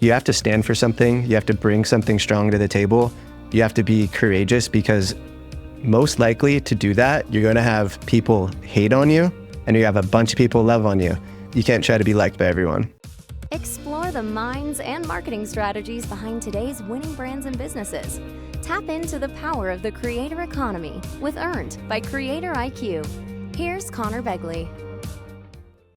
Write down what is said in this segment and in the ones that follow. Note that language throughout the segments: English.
you have to stand for something. You have to bring something strong to the table. You have to be courageous, because most likely to do that, you're going to have people hate on you and you have a bunch of people love on you. You can't try to be liked by everyone. Explore the minds and marketing strategies behind today's winning brands and businesses. Tap into the power of the creator economy with Earned by Creator IQ. Here's Conor Begley.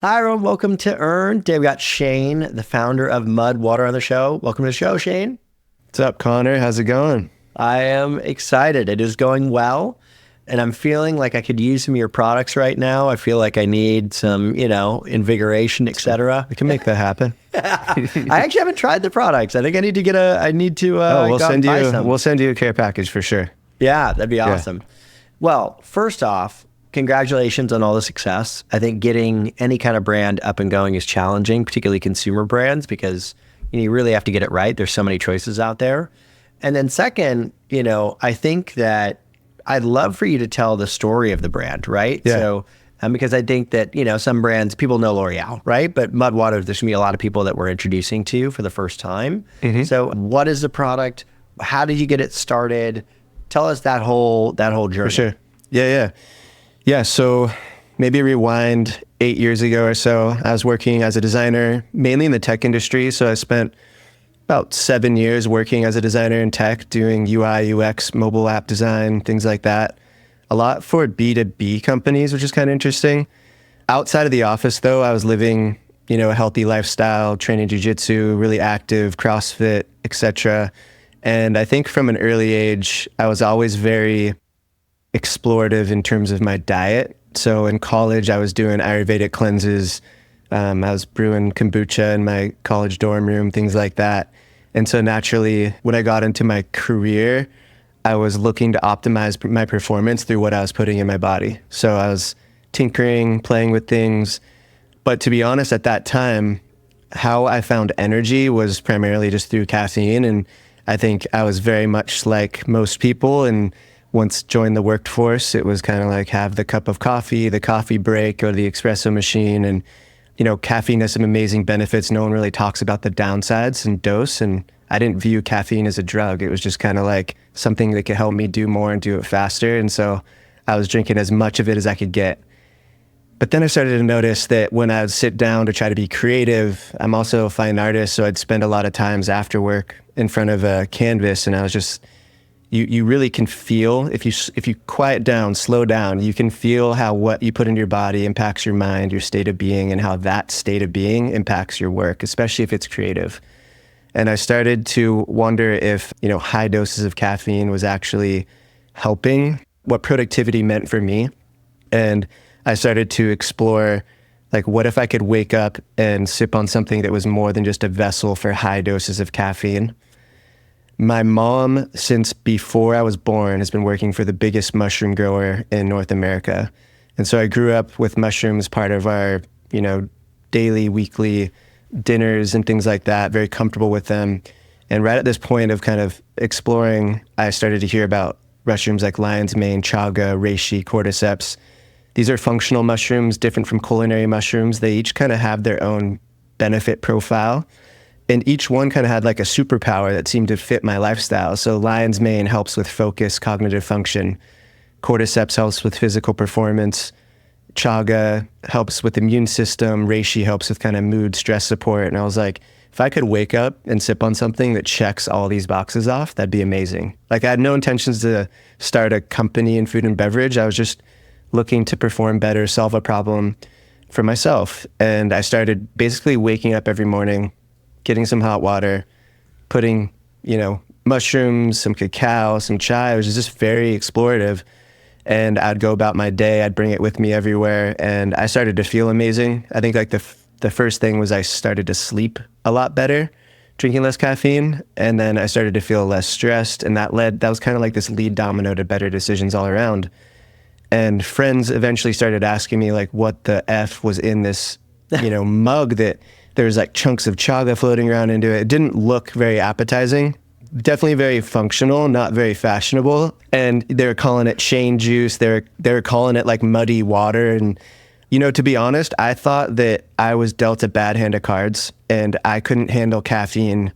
Hi, everyone. Welcome to Earned. Today we got Shane, the founder of Mud Water, on the show. Welcome to the show, Shane. What's up, Connor? How's it going? I am excited. It is going well, and I'm feeling like I could use some of your products right now. I feel like I need some, invigoration, etc. We can make that happen. I actually haven't tried the products. I think I need to we'll send you a care package for sure. Yeah, that'd be awesome. Yeah. Well, first off, congratulations on all the success. I think getting any kind of brand up and going is challenging, particularly consumer brands, because you really have to get it right. There's so many choices out there. And then second, I think that I'd love for you to tell the story of the brand, right? Yeah. So, because I think that, some brands, people know L'Oreal, right? But Mud Water, there's going to be a lot of people that we're introducing to for the first time. Mm-hmm. So what is the product? How did you get it started? Tell us that whole journey. For sure. Yeah. So maybe rewind 8 years ago or so, I was working as a designer, mainly in the tech industry. So I spent about 7 years working as a designer in tech, doing UI, UX, mobile app design, things like that. A lot for B2B companies, which is kind of interesting. Outside of the office, though, I was living, a healthy lifestyle, training jiu-jitsu, really active, CrossFit, etc. And I think from an early age, I was always very explorative in terms of my diet. So in college, I was doing Ayurvedic cleanses. I was brewing kombucha in my college dorm room, things like that. And so naturally, when I got into my career, I was looking to optimize my performance through what I was putting in my body. So I was tinkering, playing with things. But to be honest, at that time, how I found energy was primarily just through caffeine. And I think I was very much like most people. And once joined the workforce, it was kind of like have the cup of coffee, the coffee break, or the espresso machine. And caffeine has some amazing benefits. No one really talks about the downsides and dose. And I didn't view caffeine as a drug. It was just kind of like something that could help me do more and do it faster. And so I was drinking as much of it as I could get. But then I started to notice that when I would sit down to try to be creative, I'm also a fine artist. So I'd spend a lot of times after work in front of a canvas. And I was just, you really can feel, if you quiet down, slow down, you can feel how what you put into your body impacts your mind, your state of being, and how that state of being impacts your work, especially if it's creative. And I started to wonder if, high doses of caffeine was actually helping what productivity meant for me. And I started to explore, what if I could wake up and sip on something that was more than just a vessel for high doses of caffeine? My mom, since before I was born, has been working for the biggest mushroom grower in North America. And so I grew up with mushrooms part of our, daily, weekly dinners and things like that, very comfortable with them. And right at this point of kind of exploring, I started to hear about mushrooms like lion's mane, chaga, reishi, cordyceps. These are functional mushrooms, different from culinary mushrooms. They each kind of have their own benefit profile. And each one kind of had like a superpower that seemed to fit my lifestyle. So lion's mane helps with focus, cognitive function. Cordyceps helps with physical performance. Chaga helps with immune system. Reishi helps with kind of mood, stress support. And I was like, if I could wake up and sip on something that checks all these boxes off, that'd be amazing. I had no intentions to start a company in food and beverage. I was just looking to perform better, solve a problem for myself. And I started basically waking up every morning, getting some hot water, putting, mushrooms, some cacao, some chai. It was just very explorative. And I'd go about my day. I'd bring it with me everywhere. And I started to feel amazing. I think the first thing was I started to sleep a lot better, drinking less caffeine. And then I started to feel less stressed. And that was kind of like this lead domino to better decisions all around. And friends eventually started asking me what the F was in this, mug that there was chunks of chaga floating around into it. It didn't look very appetizing. Definitely very functional, not very fashionable. And they were calling it Shane juice. They were calling it muddy water. And To be honest, I thought that I was dealt a bad hand of cards and I couldn't handle caffeine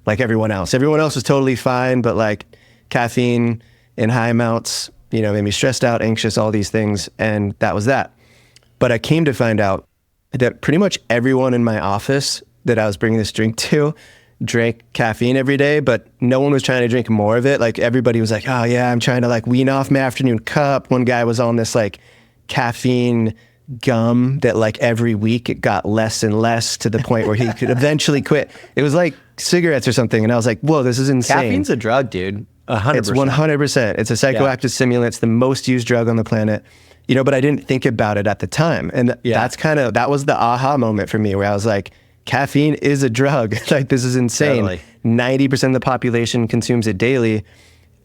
like everyone else. Everyone else was totally fine, but like caffeine in high amounts, made me stressed out, anxious, all these things. And that was that. But I came to find out that pretty much everyone in my office that I was bringing this drink to drank caffeine every day, but no one was trying to drink more of it. Like everybody was like, oh yeah, I'm trying to like wean off my afternoon cup. One guy was on this like caffeine gum that like every week it got less and less to the point where he could eventually quit. It was like cigarettes or something. And I was like, whoa, this is insane. Caffeine's a drug, dude. 100%. It's 100%. It's a psychoactive stimulant. It's the most used drug on the planet. But I didn't think about it at the time. And that was the aha moment for me where I was like, caffeine is a drug. Like, this is insane. Totally. 90% of the population consumes it daily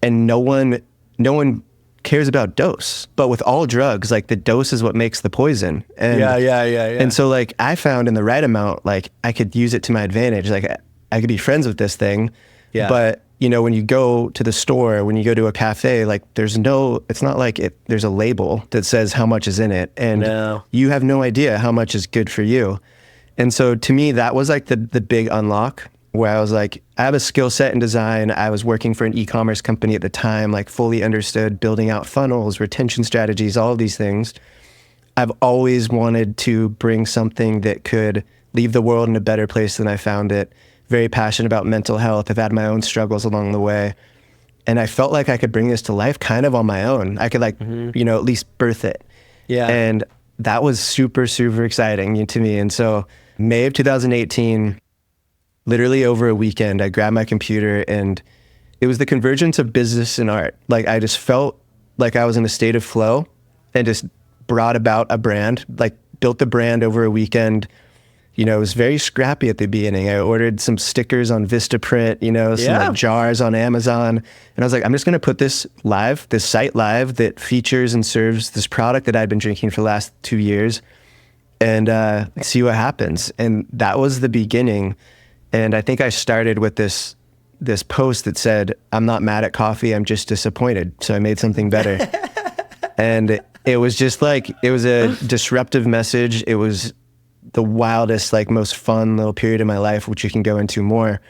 and no one cares about dose. But with all drugs, like the dose is what makes the poison. And Yeah. And so like I found in the right amount, like I could use it to my advantage. Like I could be friends with this thing. Yeah. But when you go to the store, when you go to a cafe, like it's not like there's a label that says how much is in it. And you have no idea how much is good for you. And so to me, that was like the big unlock where I was like, I have a skill set in design. I was working for an e-commerce company at the time, like fully understood building out funnels, retention strategies, all of these things. I've always wanted to bring something that could leave the world in a better place than I found it. Very passionate about mental health. I've had my own struggles along the way. And I felt like I could bring this to life kind of on my own. I could at least birth it. Yeah. And that was super, super exciting to me. And so May of 2018, literally over a weekend, I grabbed my computer and it was the convergence of business and art. Like I just felt like I was in a state of flow and just brought about a brand, like built the brand over a weekend. It was very scrappy at the beginning. I ordered some stickers on Vistaprint, some like jars on Amazon. And I was like, I'm just going to put this site live that features and serves this product that I'd been drinking for the last 2 years and see what happens. And that was the beginning. And I think I started with this post that said, I'm not mad at coffee, I'm just disappointed. So I made something better. And it was just like, it was a disruptive message. It was the wildest, like most fun little period of my life, which we can go into more.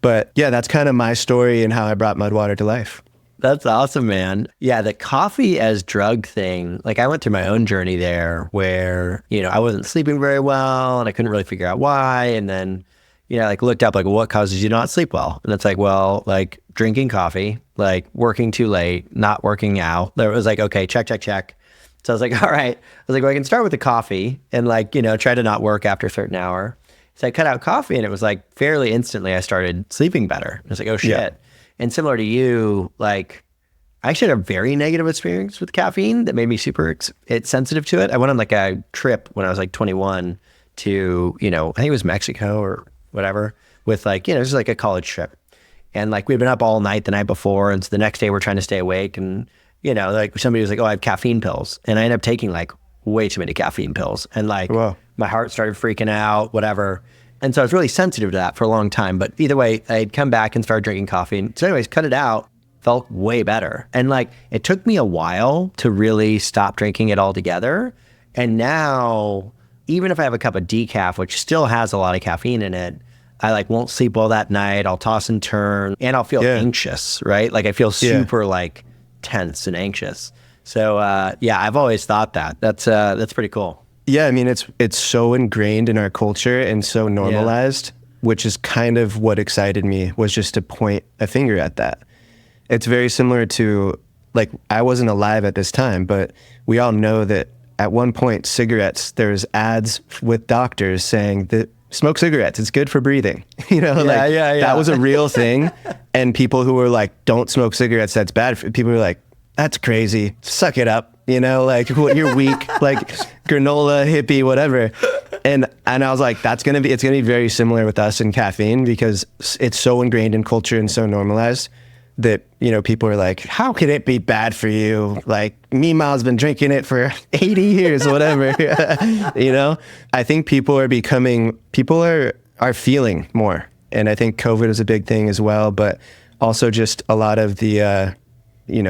But yeah, that's kind of my story and how I brought Mudwater to life. That's awesome, man. Yeah, the coffee as drug thing, like I went through my own journey there where, I wasn't sleeping very well and I couldn't really figure out why. And then, like looked up like what causes you to not sleep well? And it's like, well, like drinking coffee, like working too late, not working out. There was like, okay, check. So I was like, all right. I was like, well, I can start with the coffee and like, try to not work after a certain hour. So I cut out coffee and it was like fairly instantly I started sleeping better. I was like, oh shit. Yeah. And similar to you, like I actually had a very negative experience with caffeine that made me super sensitive to it. I went on like a trip when I was like 21 to, I think it was Mexico or whatever with like, it was like a college trip. And like we'd been up all night the night before. And so the next day we're trying to stay awake and, like somebody was like, oh, I have caffeine pills. And I ended up taking like way too many caffeine pills. And like my heart started freaking out, whatever. And so I was really sensitive to that for a long time. But either way, I'd come back and start drinking coffee. And so anyways, cut it out, felt way better. And like, it took me a while to really stop drinking it altogether. And now, even if I have a cup of decaf, which still has a lot of caffeine in it, I like won't sleep well that night. I'll toss and turn and I'll feel anxious, right? Like I feel super like tense and anxious. So I've always thought that. That's pretty cool. Yeah, I mean it's so ingrained in our culture and so normalized, which is kind of what excited me, was just to point a finger at that. It's very similar to, like, I wasn't alive at this time, but we all know that at one point cigarettes, there's ads with doctors saying that smoke cigarettes, it's good for breathing. That was a real thing. And people who were like, don't smoke cigarettes, that's bad for people were like, that's crazy, suck it up, like you're weak, like granola, hippie, whatever. And I was like, it's gonna be very similar with us and caffeine, because it's so ingrained in culture and so normalized that, people are like, how could it be bad for you? Like, Mima's been drinking it for 80 years, whatever. I think people are feeling more. And I think COVID is a big thing as well, but also just a lot of the,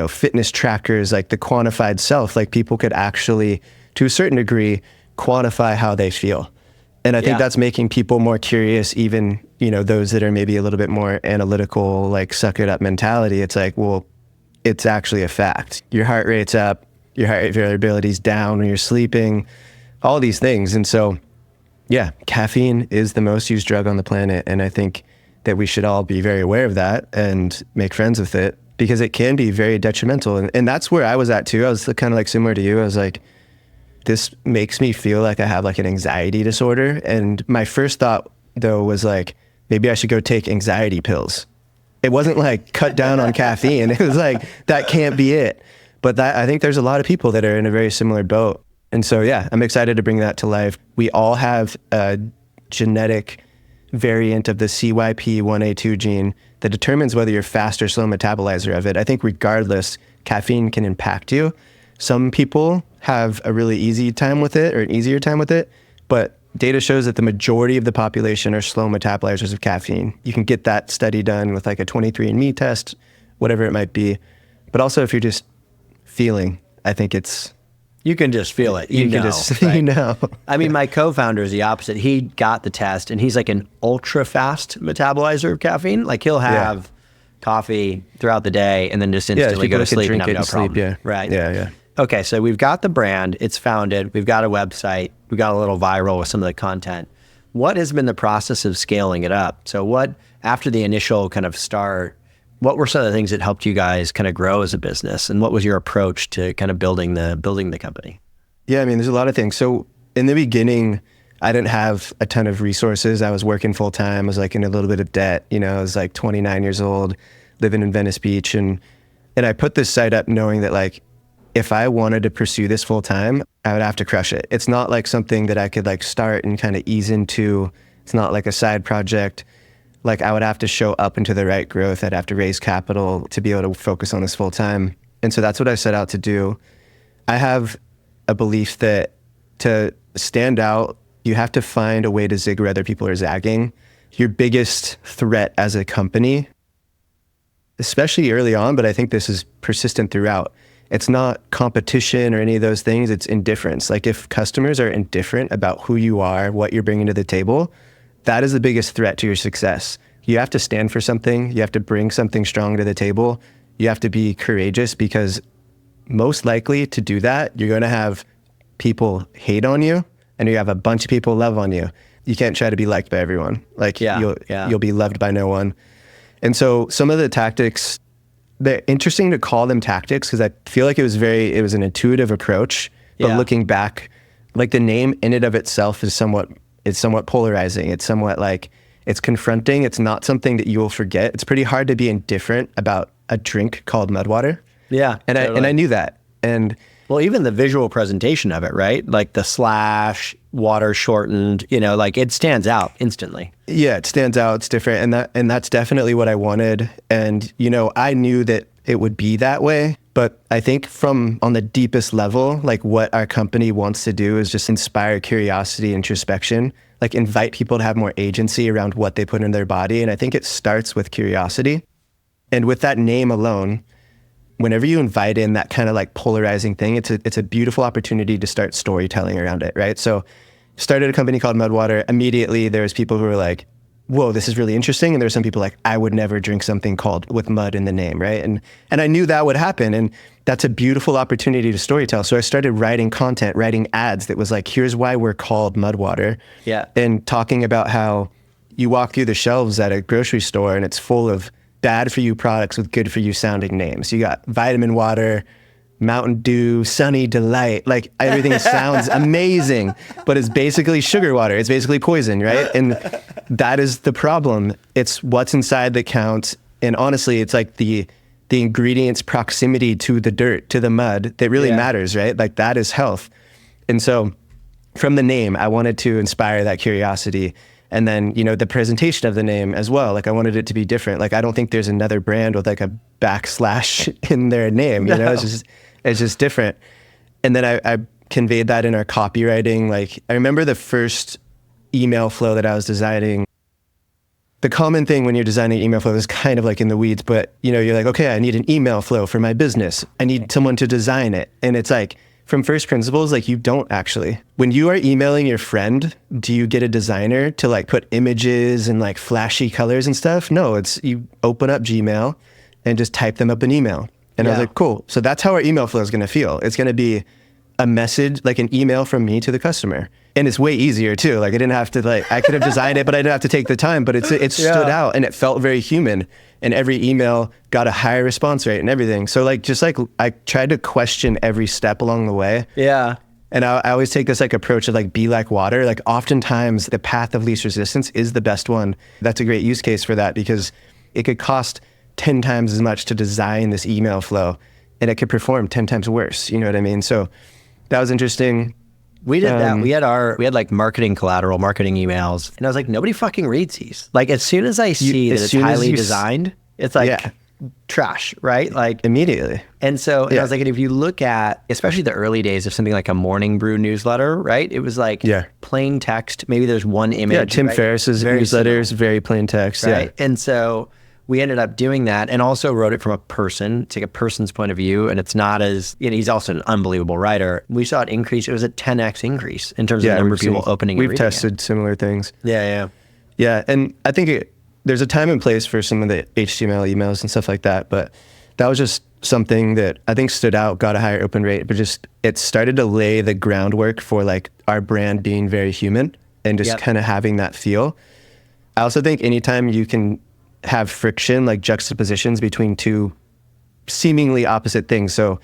fitness trackers, like the quantified self, like people could actually, to a certain degree, quantify how they feel. And I think that's making people more curious, even, those that are maybe a little bit more analytical, like suck it up mentality. It's like, well, it's actually a fact. Your heart rate's up, your heart rate variability's down when you're sleeping, all these things. And so, yeah, caffeine is the most used drug on the planet. And I think that we should all be very aware of that and make friends with it, because it can be very detrimental. And that's where I was at too. I was kind of like similar to you. I was like, this makes me feel like I have like an anxiety disorder. And my first thought though was like, maybe I should go take anxiety pills. It wasn't like cut down on caffeine. It was like, that can't be it. But I think there's a lot of people that are in a very similar boat. And so, yeah, I'm excited to bring that to life. We all have a genetic variant of the CYP1A2 gene that determines whether you're fast or slow metabolizer of it. I think regardless, caffeine can impact you. Some people have a really easy time with it or an easier time with it, but data shows that the majority of the population are slow metabolizers of caffeine. You can get that study done with like a 23andMe test, whatever it might be. But also if you're just feeling, I think you can just feel it. You know. I mean, my co-founder is the opposite. He got the test and he's like an ultra fast metabolizer of caffeine. Like he'll have coffee throughout the day and then just instantly go to sleep and have no problem. Yeah. Right. Yeah. Okay, so we've got the brand, it's founded, we've got a website, we've got a little viral with some of the content. What has been the process of scaling it up? So after the initial kind of start, what were some of the things that helped you guys kind of grow as a business? And what was your approach to kind of building the company? Yeah, I mean, there's a lot of things. So in the beginning, I didn't have a ton of resources. I was working full time. I was like in a little bit of debt. I was like 29 years old, living in Venice Beach. And I put this site up knowing that like, if I wanted to pursue this full time, I would have to crush it. It's not like something that I could like start and kind of ease into. It's not like a side project. Like I would have to show up into the right growth. I'd have to raise capital to be able to focus on this full time. And so that's what I set out to do. I have a belief that to stand out, you have to find a way to zig where other people are zagging. Your biggest threat as a company, especially early on, but I think this is persistent throughout, it's not competition or any of those things. It's indifference. Like if customers are indifferent about who you are, what you're bringing to the table, that is the biggest threat to your success. You have to stand for something. You have to bring something strong to the table. You have to be courageous, because most likely to do that, you're going to have people hate on you and you have a bunch of people love on you. You can't try to be liked by everyone. Like you'll be loved by no one. And so some of the tactics, they're interesting to call them tactics because I feel like it was an intuitive approach, but looking back, like the name in and of itself is somewhat polarizing. It's somewhat like, it's confronting. It's not something that you will forget. It's pretty hard to be indifferent about a drink called Mudwater. Yeah. And I knew that. And well, even the visual presentation of it, right? Like the slash, water shortened, like it stands out instantly. Yeah, it stands out. It's different. And that's definitely what I wanted. And, I knew that it would be that way. But I think from on the deepest level, like what our company wants to do is just inspire curiosity, introspection, like invite people to have more agency around what they put in their body. And I think it starts with curiosity. And with that name alone, whenever you invite in that kind of like polarizing thing, it's a beautiful opportunity to start storytelling around it, right? So started a company called Mudwater. Immediately there was people who were like, whoa, this is really interesting. And there's some people like, I would never drink something called with mud in the name, right? And I knew that would happen. And that's a beautiful opportunity to storytell. So I started writing content, writing ads that was like, here's why we're called Mudwater. Yeah. And talking about how you walk through the shelves at a grocery store and it's full of bad for you products with good for you sounding names. You got vitamin water, Mountain Dew, Sunny Delight, like everything sounds amazing, but it's basically sugar water. It's basically poison, right? And that is the problem. It's what's inside that counts. And honestly, it's like the ingredients proximity to the dirt, to the mud that really matters, right? Like that is health. And so from the name, I wanted to inspire that curiosity. And then, the presentation of the name as well. Like I wanted it to be different. Like I don't think there's another brand with like a backslash in their name, it's just different. And then I conveyed that in our copywriting. Like I remember the first email flow that I was designing. The common thing when you're designing email flow is kind of like in the weeds, but you're like, okay, I need an email flow for my business. I need someone to design it. And it's like from first principles, like you don't actually. When you are emailing your friend, do you get a designer to like put images and like flashy colors and stuff? No, it's you open up Gmail and just type them up an email. And I was like, cool. So that's how our email flow is going to feel. It's going to be a message, like an email from me to the customer. And it's way easier too. Like I didn't have to like, I could have designed it, but I didn't have to take the time, but it stood out and it felt very human. And every email got a higher response rate and everything. So like, just like I tried to question every step along the way. Yeah. And I always take this like approach of like, be like water. Like oftentimes the path of least resistance is the best one. That's a great use case for that because it could cost 10 times as much to design this email flow and it could perform 10 times worse. You know what I mean? So that was interesting. We did that. We had like marketing collateral, marketing emails. And I was like, nobody fucking reads these. Like as soon as I see that it's highly designed, it's like trash, right? Like immediately. And so and I was like, and if you look at, especially the early days of something like a Morning Brew newsletter, right? It was like plain text. Maybe there's one image. Yeah, Tim Ferriss's newsletters, very plain text. Right. Yeah. And so we ended up doing that and also wrote it from a person, take a person's point of view. And it's not as, he's also an unbelievable writer. We saw it increase. It was a 10x increase in terms of the number of people opening and reading it. We've tested similar things. Yeah. Yeah. And I think there's a time and place for some of the HTML emails and stuff like that. But that was just something that I think stood out, got a higher open rate, but just it started to lay the groundwork for like our brand being very human and just kind of having that feel. I also think anytime you can have friction, like juxtapositions between two seemingly opposite things. So,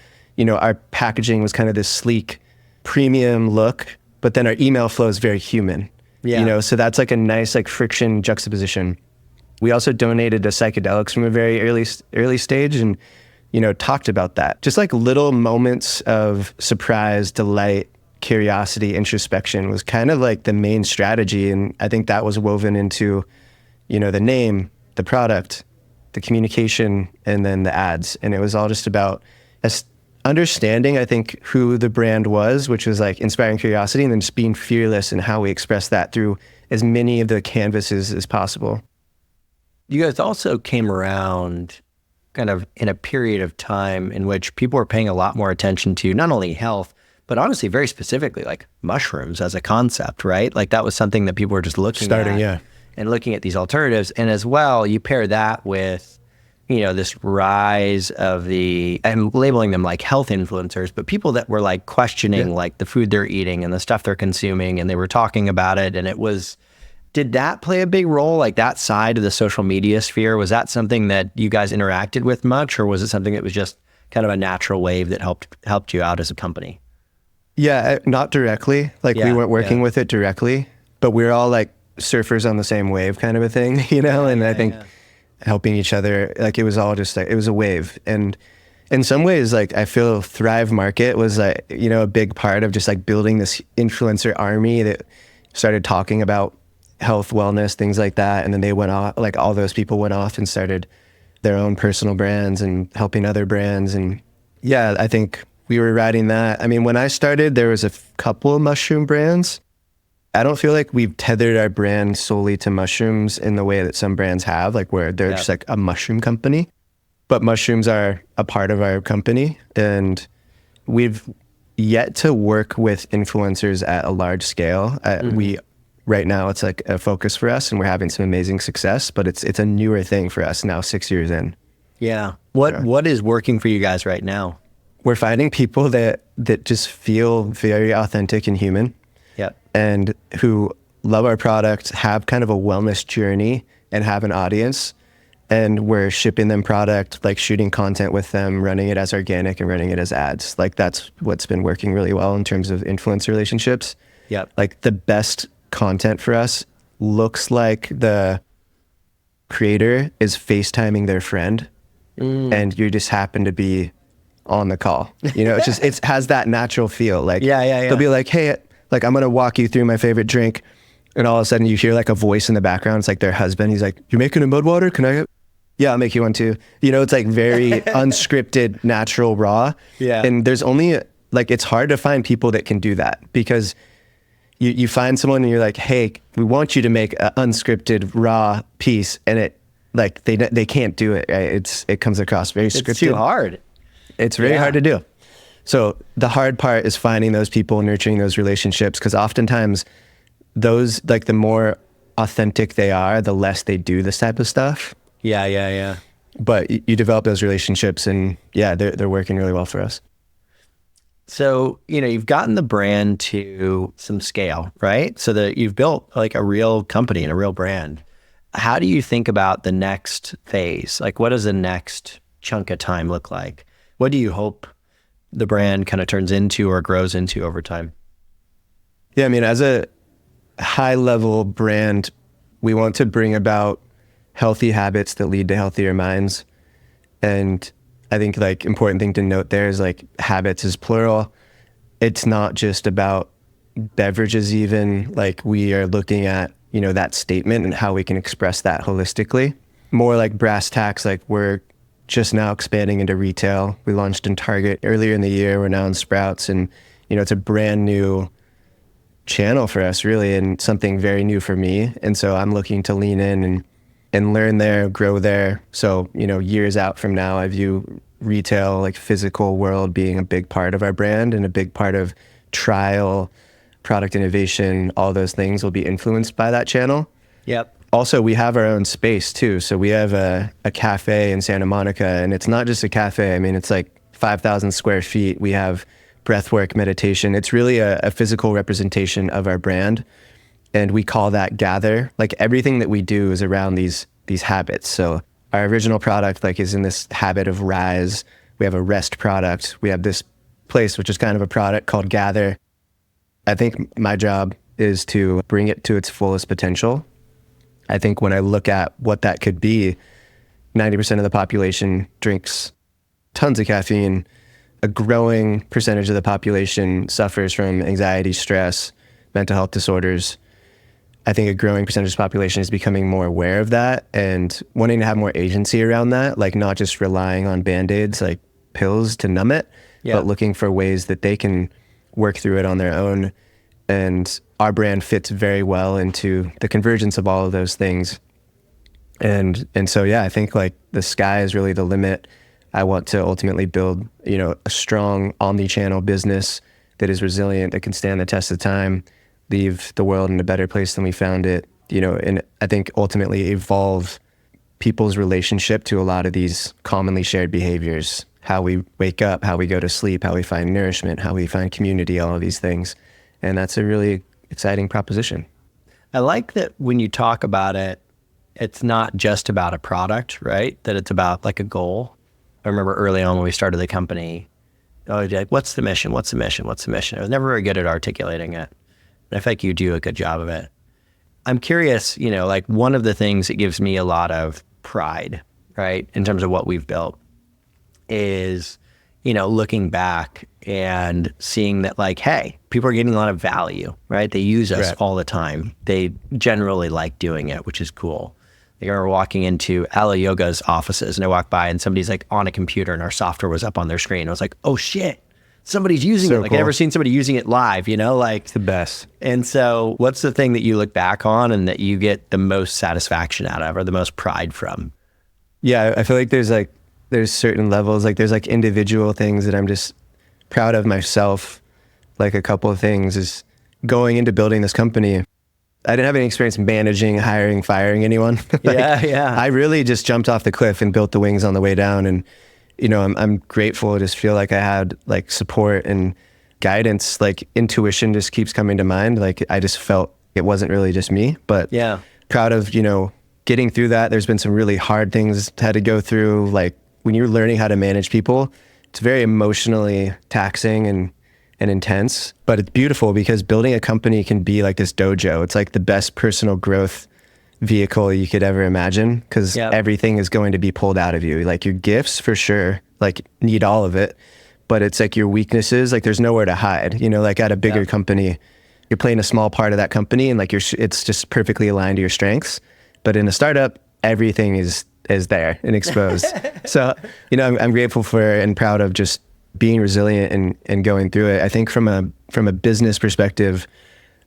our packaging was kind of this sleek premium look, but then our email flow is very human. Yeah. So that's like a nice like friction juxtaposition. We also donated to psychedelics from a very early stage and, talked about that. Just like little moments of surprise, delight, curiosity, introspection was kind of like the main strategy. And I think that was woven into, the name, the product, the communication, and then the ads. And it was all just about understanding, I think, who the brand was, which was like inspiring curiosity, and then just being fearless in how we express that through as many of the canvases as possible. You guys also came around kind of in a period of time in which people were paying a lot more attention to not only health, but honestly, very specifically, like mushrooms as a concept, right? Like that was something that people were just looking at. And looking at these alternatives. And as well, you pair that with, this rise of I'm labeling them like health influencers, but people that were like questioning like the food they're eating and the stuff they're consuming, and they were talking about it. And did that play a big role? Like that side of the social media sphere, was that something that you guys interacted with much, or was it something that was just kind of a natural wave that helped you out as a company? Yeah, not directly. Like we weren't working with it directly, but we're all like surfers on the same wave kind of a thing, and I think helping each other, like it was all just like, it was a wave. And in some ways, like I feel Thrive Market was like, a big part of just like building this influencer army that started talking about health, wellness, things like that. And then they went off, like all those people went off and started their own personal brands and helping other brands. And yeah, I think we were riding that. I mean, when I started, there was a couple of mushroom brands. I don't feel like we've tethered our brand solely to mushrooms in the way that some brands have, like where they're just like a mushroom company. But mushrooms are a part of our company, and we've yet to work with influencers at a large scale. Right now, it's like a focus for us, and we're having some amazing success. But it's a newer thing for us now, 6 years in. Yeah. What is working for you guys right now? We're finding people that just feel very authentic and human. And who love our product, have kind of a wellness journey and have an audience. And we're shipping them product, like shooting content with them, running it as organic and running it as ads. Like that's what's been working really well in terms of influencer relationships. Like the best content for us looks like the creator is FaceTiming their friend and you just happen to be on the call. It has that natural feel. Like they'll be like, hey, like, I'm going to walk you through my favorite drink. And all of a sudden you hear like a voice in the background. It's like their husband. He's like, you're making a mud water? Can I? Yeah, I'll make you one too. It's like very unscripted, natural, raw. Yeah. And there's only like, it's hard to find people that can do that because you find someone and you're like, hey, we want you to make an unscripted, raw piece. And it like, they can't do it. Right? It comes across very scripted. It's too hard. It's very hard to do. So the hard part is finding those people, nurturing those relationships, because oftentimes those, like the more authentic they are, the less they do this type of stuff. Yeah. But you develop those relationships, and yeah, they're working really well for us. So, you've gotten the brand to some scale, right? So that you've built like a real company and a real brand. How do you think about the next phase? Like, what does the next chunk of time look like? What do you hope the brand kind of turns into or grows into over time? Yeah, I mean, as a high level brand, we want to bring about healthy habits that lead to healthier minds. And I think like important thing to note there is like habits is plural. It's not just about beverages even. Like we are looking at, that statement and how we can express that holistically. More like brass tacks, like we're just now expanding into retail. We launched in Target earlier in the year. We're now in Sprouts, and it's a brand new channel for us really, and something very new for me. And so I'm looking to lean in and learn there, grow there. So, years out from now, I view retail, like physical world, being a big part of our brand and a big part of trial, product innovation. All those things will be influenced by that channel. Yep. Also, we have our own space too. So we have a cafe in Santa Monica, and it's not just a cafe. I mean, it's like 5,000 square feet. We have breathwork, meditation. It's really a physical representation of our brand. And we call that Gather. Like everything that we do is around these habits. So our original product like is in this habit of rise. We have a rest product. We have this place, which is kind of a product called Gather. I think my job is to bring it to its fullest potential. I think when I look at what that could be, 90% of the population drinks tons of caffeine. A growing percentage of the population suffers from anxiety, stress, mental health disorders. I think a growing percentage of the population is becoming more aware of that and wanting to have more agency around that, like not just relying on Band-Aids, like pills to numb it, but looking for ways that they can work through it on their own. And our brand fits very well into the convergence of all of those things. And so, yeah, I think like the sky is really the limit. I want to ultimately build, a strong omni-channel business that is resilient, that can stand the test of time, leave the world in a better place than we found it, and I think ultimately evolve people's relationship to a lot of these commonly shared behaviors, how we wake up, how we go to sleep, how we find nourishment, how we find community, all of these things. And that's a really exciting proposition. I like that when you talk about it, it's not just about a product, right? That it's about like a goal. I remember early on when we started the company, like, what's the mission? What's the mission? What's the mission? I was never very good at articulating it. And I think you do a good job of it. I'm curious, like one of the things that gives me a lot of pride, right, in terms of what we've built is, looking back and seeing that like, hey, people are getting a lot of value, right? They use us all the time. They generally like doing it, which is cool. Like I remember walking into Ala Yoga's offices and I walked by and somebody's like on a computer and our software was up on their screen. I was like, oh shit, somebody's using it. Like cool. I've never seen somebody using it live, like it's the best. And so what's the thing that you look back on and that you get the most satisfaction out of or the most pride from? Yeah, I feel like there's certain levels, like there's like individual things that I'm just proud of myself. Like a couple of things is going into building this company. I didn't have any experience managing, hiring, firing anyone. I really just jumped off the cliff and built the wings on the way down. And, I'm grateful. I just feel like I had like support and guidance, like intuition just keeps coming to mind. Like I just felt it wasn't really just me, but proud of, getting through that. There's been some really hard things I had to go through. Like when you're learning how to manage people, it's very emotionally taxing and intense, but it's beautiful because building a company can be like this dojo. It's like the best personal growth vehicle you could ever imagine because everything is going to be pulled out of you. Like your gifts for sure, like need all of it, but it's like your weaknesses, like there's nowhere to hide, like at a bigger company, you're playing a small part of that company and like it's just perfectly aligned to your strengths. But in a startup, everything is there and exposed. So, I'm grateful for and proud of just being resilient and going through it. I think from a business perspective,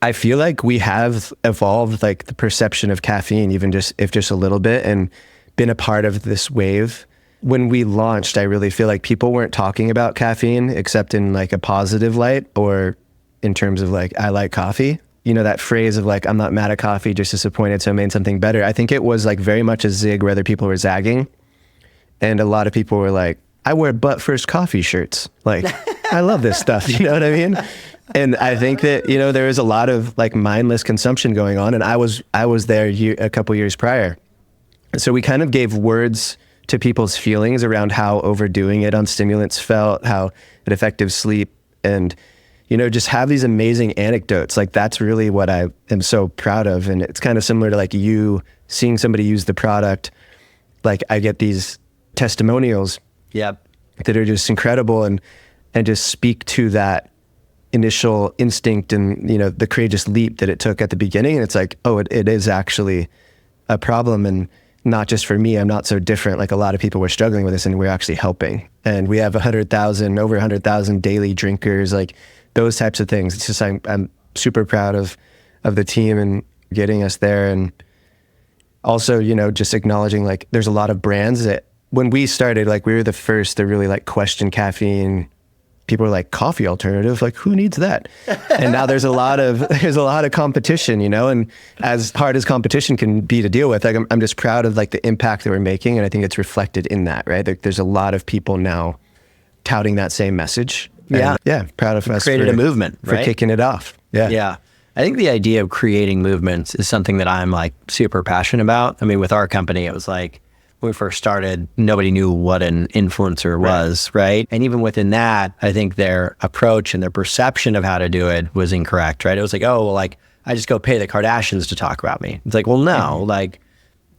I feel like we have evolved like the perception of caffeine, even just a little bit, and been a part of this wave when we launched, I really feel like people weren't talking about caffeine except in like a positive light or in terms of like, I like coffee. You know, that phrase of like, I'm not mad at coffee, just disappointed, so I made something better. I think it was like very much a zig where other people were zagging. And a lot of people were like, I wear butt first coffee shirts. Like, I love this stuff. You know what I mean? And I think that, you know, there was a lot of like mindless consumption going on. And I was there a couple years prior. So we kind of gave words to people's feelings around how overdoing it on stimulants felt, how it affected sleep, and, you know, just have these amazing anecdotes. Like that's really what I am so proud of. And it's kind of similar to like you seeing somebody use the product. Like I get these testimonials that are just incredible and just speak to that initial instinct and, you know, the courageous leap that it took at the beginning. And it's like, oh, it is actually a problem. And not just for me, I'm not so different. Like a lot of people were struggling with this and we're actually helping. And we have over 100,000 daily drinkers, like those types of things. It's just, I'm super proud of the team and getting us there. And also, you know, just acknowledging like there's a lot of brands that when we started, like we were the first to really like question caffeine. People were like, coffee alternative, like who needs that? And now there's a lot of competition, you know, and as hard as competition can be to deal with, like I'm just proud of like the impact that we're making. And I think it's reflected in that, right? There's a lot of people now touting that same message. Yeah. And, proud of us. Created a movement, for right? kicking it off. Yeah. Yeah. I think the idea of creating movements is something that I'm like super passionate about. I mean, with our company, it was like, when we first started, nobody knew what an influencer was, right? And even within that, I think their approach and their perception of how to do it was incorrect, right? It was like, oh, well, like, I just go pay the Kardashians to talk about me. It's like, well, no, like,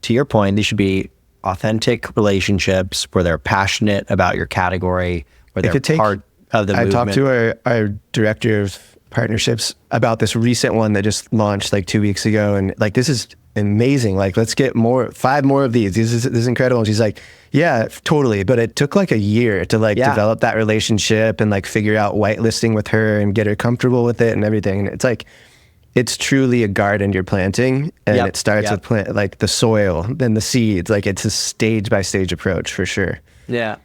to your point, these should be authentic relationships where they're passionate about your category, where they're part of the movement. I talked to our director of partnerships about this recent one that just launched like 2 weeks ago. And like, this is amazing. Like, let's get 5 more of these. This is incredible. And she's like, yeah, totally. But it took like a year to like develop that relationship and like figure out whitelisting with her and get her comfortable with it and everything. And it's like, it's truly a garden you're planting, and it starts with like the soil, then the seeds. Like it's a stage by stage approach for sure. Yeah.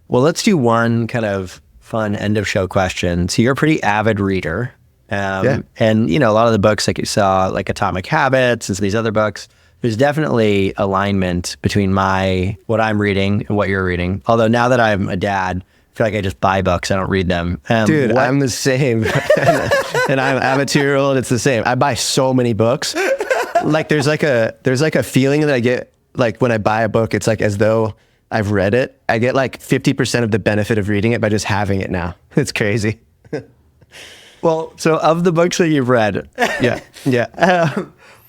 Well, let's do one kind of fun end of show question. So you're a pretty avid reader. And, you know, a lot of the books like you saw, like Atomic Habits and these other books, there's definitely alignment between what I'm reading and what you're reading. Although now that I'm a dad, I feel like I just buy books. I don't read them. Dude, I'm the same. And I'm a 2-year-old. It's the same. I buy so many books. Like there's like a feeling that I get like when I buy a book, it's like as though I've read it. I get like 50% of the benefit of reading it by just having it now. It's crazy. Well, so of the books that you've read,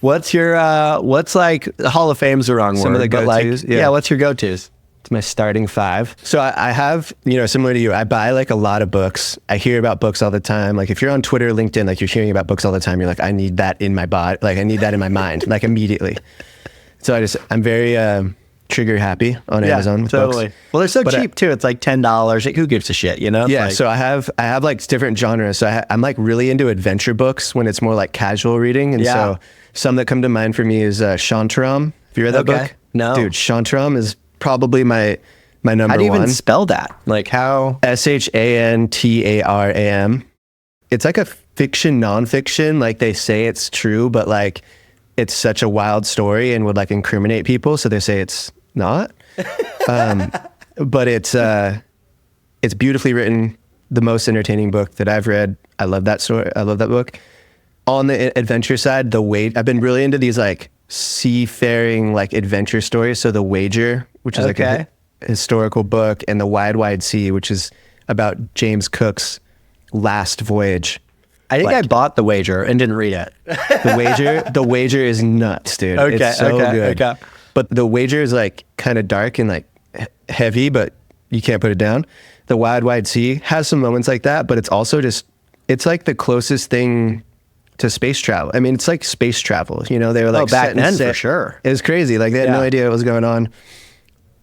what's like Hall of Fame's the wrong word. Some of the go-tos. Like, what's your go-tos? It's my starting 5. So I have, you know, similar to you, I buy like a lot of books. I hear about books all the time. Like if you're on Twitter, LinkedIn, like you're hearing about books all the time. You're like, I need that in my body. Like I need that in my mind, like immediately. So I'm very trigger happy on Amazon with totally. books. Well, they're so cheap too. It's like $10. Like, who gives a shit, you know? Yeah. Like, so I have like different genres. So I'm like really into adventure books when it's more like casual reading. And so some that come to mind for me is Shantaram. Have you read that book? No. Dude, Shantaram is probably my number one. How do you even spell that? Like how? Shantaram. It's like a fiction, nonfiction. Like they say it's true, but like it's such a wild story and would like incriminate people. So they say it's not. But it's beautifully written. The most entertaining book that I've read. I love that story. I love that book. On the adventure side, I've been really into these like seafaring like adventure stories. So The Wager, which is like a historical book, and The Wide Wide Sea, which is about James Cook's last voyage. I think I bought The Wager and didn't read it. The Wager is nuts, dude. It's so good. Okay. But The Wager is like kind of dark and like heavy, but you can't put it down. The Wide Wide Sea has some moments like that, but it's also it's like the closest thing to space travel. I mean, it's like space travel, you know, they were like back then for sure. It was crazy. Like they had no idea what was going on.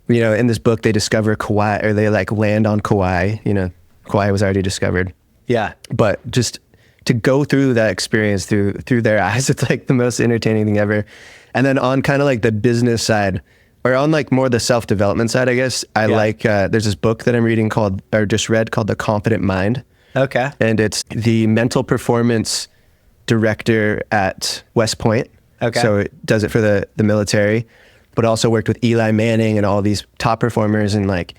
You know, in this book, they discover Kauai, or they like land on Kauai, you know, Kauai was already discovered. Yeah. But just to go through that experience through their eyes, it's like the most entertaining thing ever. And then on kind of like the business side, or on like more the self-development side, I guess, I like, there's this book that I'm reading called The Confident Mind. Okay. And it's the mental performance director at West Point. Okay. So it does it for the military, but also worked with Eli Manning and all these top performers and like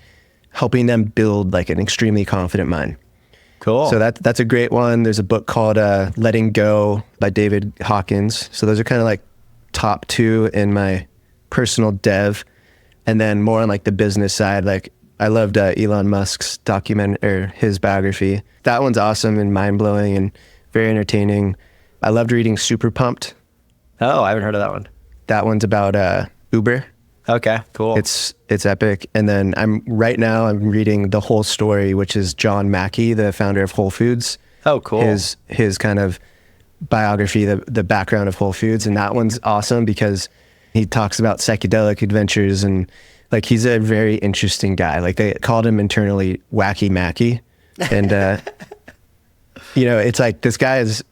helping them build like an extremely confident mind. Cool. So that's a great one. There's a book called Letting Go by David Hawkins. So those are kind of like top two in my personal dev. And then more on like the business side, like I loved Elon Musk's his biography. That one's awesome and mind-blowing and very entertaining. I loved reading Super Pumped. Oh, I haven't heard of that one. That one's about Uber. Okay, cool. It's epic. And then I'm reading The Whole Story, which is John Mackey, the founder of Whole Foods. Oh, cool. His kind of biography, the background of Whole Foods. And that one's awesome because he talks about psychedelic adventures and like he's a very interesting guy. Like they called him internally Wacky Mackey. And, you know, it's like this guy is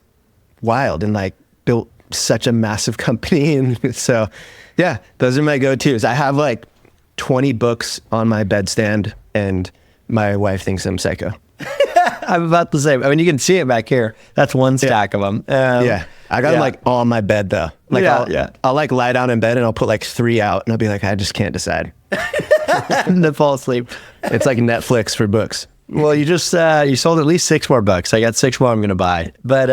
wild and like built such a massive company. And so, yeah, those are my go-tos. I have like 20 books on my bedstand and my wife thinks I'm psycho. I'm about the same. I mean, you can see it back here. That's one stack of them. Yeah. I got them like on my bed though. Like I'll like lie down in bed and I'll put like 3 out and I'll be like, I just can't decide. To fall asleep. It's like Netflix for books. Well, you just you sold at least 6 more books. I got 6 more I'm going to buy. But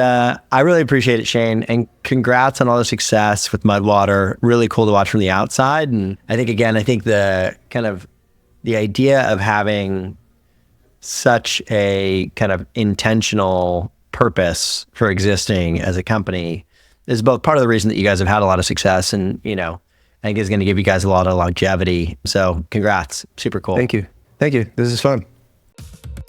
I really appreciate it, Shane. And congrats on all the success with Mudwater. Really cool to watch from the outside. And I think the kind of the idea of having such a kind of intentional purpose for existing as a company is both part of the reason that you guys have had a lot of success and, you know, I think is going to give you guys a lot of longevity. So congrats. Super cool. Thank you. Thank you. This is fun.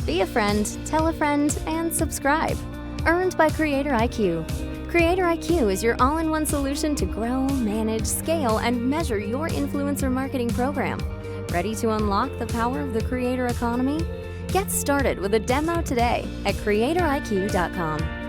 Be a friend, tell a friend, and subscribe. Earned by Creator IQ. Creator IQ is your all-in-one solution to grow, manage, scale, and measure your influencer marketing program. Ready to unlock the power of the creator economy? Get started with a demo today at creatoriq.com.